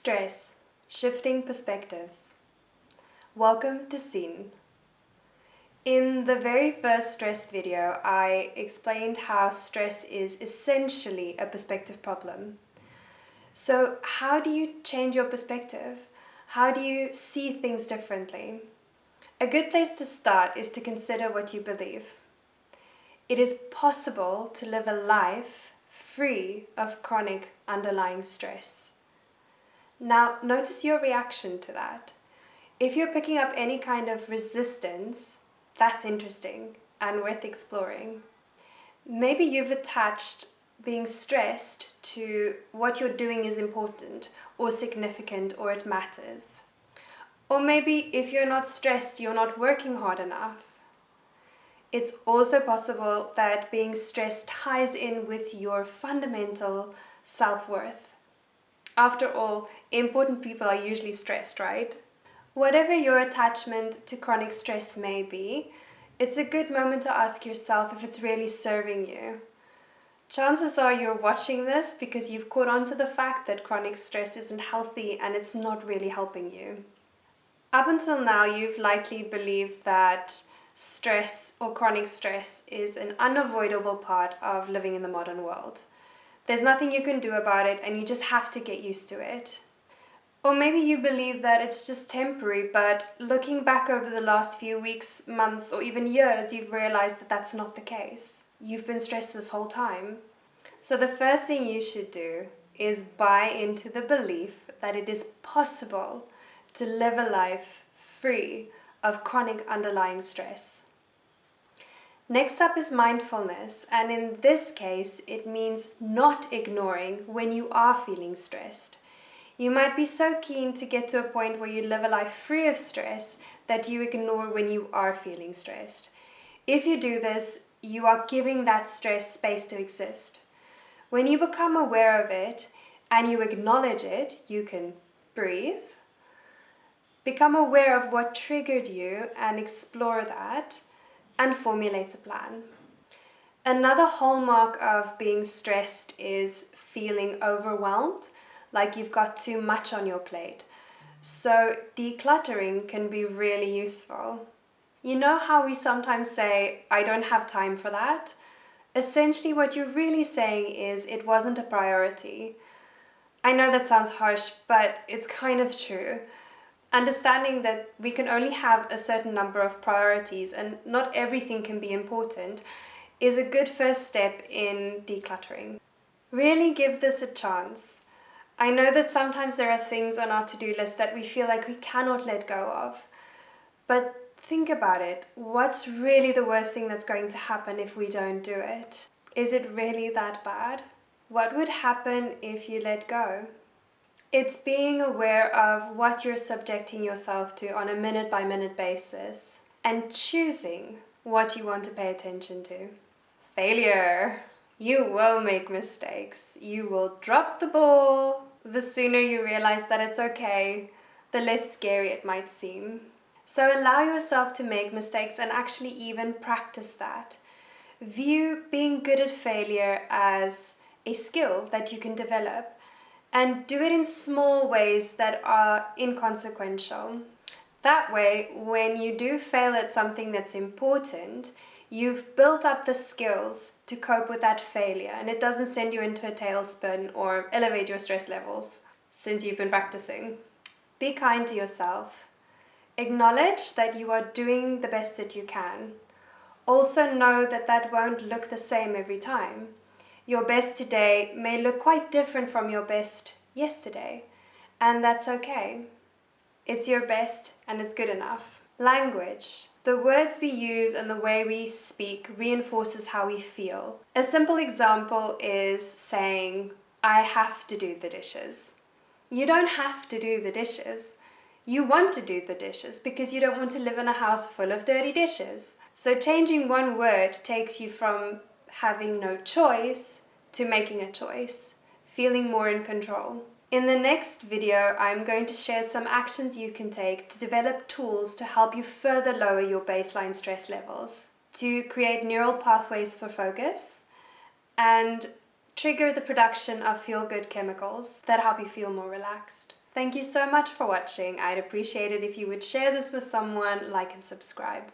Stress, shifting perspectives. Welcome to SIEN. In the very first stress video, I explained how stress is essentially a perspective problem. So how do you change your perspective? How do you see things differently? A good place to start is to consider what you believe. It is possible to live a life free of chronic underlying stress. Now, notice your reaction to that. If you're picking up any kind of resistance, that's interesting and worth exploring. Maybe you've attached being stressed to what you're doing is important or significant or it matters. Or maybe if you're not stressed, you're not working hard enough. It's also possible that being stressed ties in with your fundamental self-worth. After all, important people are usually stressed, right? Whatever your attachment to chronic stress may be, it's a good moment to ask yourself if it's really serving you. Chances are you're watching this because you've caught on to the fact that chronic stress isn't healthy and it's not really helping you. Up until now, you've likely believed that stress or chronic stress is an unavoidable part of living in the modern world. There's nothing you can do about it and you just have to get used to it. Or maybe you believe that it's just temporary, but looking back over the last few weeks, months, or even years, you've realized that that's not the case. You've been stressed this whole time. So the first thing you should do is buy into the belief that it is possible to live a life free of chronic underlying stress. Next up is mindfulness, and in this case, it means not ignoring when you are feeling stressed. You might be so keen to get to a point where you live a life free of stress that you ignore when you are feeling stressed. If you do this, you are giving that stress space to exist. When you become aware of it and you acknowledge it, you can breathe, become aware of what triggered you and explore that, and formulate a plan. Another hallmark of being stressed is feeling overwhelmed, like you've got too much on your plate. So decluttering can be really useful. You know how we sometimes say, I don't have time for that? Essentially what you're really saying is it wasn't a priority. I know that sounds harsh, but it's kind of true. Understanding that we can only have a certain number of priorities and not everything can be important is a good first step in decluttering. Really give this a chance. I know that sometimes there are things on our to-do list that we feel like we cannot let go of. But think about it. What's really the worst thing that's going to happen if we don't do it? Is it really that bad? What would happen if you let go? It's being aware of what you're subjecting yourself to on a minute-by-minute basis and choosing what you want to pay attention to. Failure. You will make mistakes. You will drop the ball. The sooner you realize that it's okay, the less scary it might seem. So allow yourself to make mistakes and actually even practice that. View being good at failure as a skill that you can develop. And do it in small ways that are inconsequential. That way, when you do fail at something that's important, you've built up the skills to cope with that failure and it doesn't send you into a tailspin or elevate your stress levels since you've been practicing. Be kind to yourself. Acknowledge that you are doing the best that you can. Also know that that won't look the same every time. Your best today may look quite different from your best yesterday, and that's okay. It's your best and it's good enough. Language. The words we use and the way we speak reinforces how we feel. A simple example is saying, I have to do the dishes. You don't have to do the dishes. You want to do the dishes because you don't want to live in a house full of dirty dishes. So changing one word takes you from having no choice to making a choice, feeling more in control. In the next video, I'm going to share some actions you can take to develop tools to help you further lower your baseline stress levels, to create neural pathways for focus, and trigger the production of feel-good chemicals that help you feel more relaxed. Thank you so much for watching. I'd appreciate it if you would share this with someone, like and subscribe.